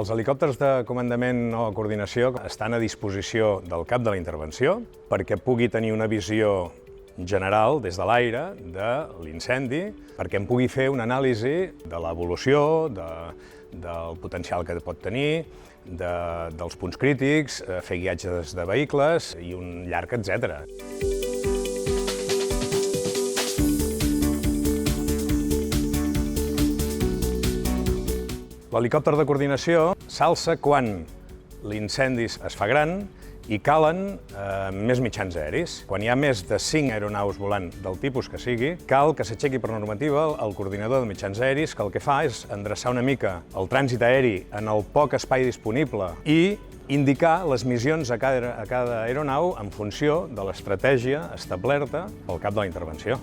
Els helicòpters de comandament o coordinació estan a disposició del cap de la intervenció perquè pugui tenir una visió general des de l'aire de l'incendi, perquè en pugui fer una anàlisi de l'evolució, del potencial que pot tenir, dels punts crítics, fer guiatges de vehicles i un llarg etcètera. L'helicòpter de coordinació s'alça quan l'incendi es fa gran i calen més mitjans aeris. Quan hi ha més de 5 aeronaus volant del tipus que sigui, cal que s'aixequi per normativa el coordinador de mitjans aeris, que el que fa és endreçar una mica el trànsit aeri en el poc espai disponible i indicar les missions a cada aeronau en funció de l'estratègia establerta pel cap de la intervenció.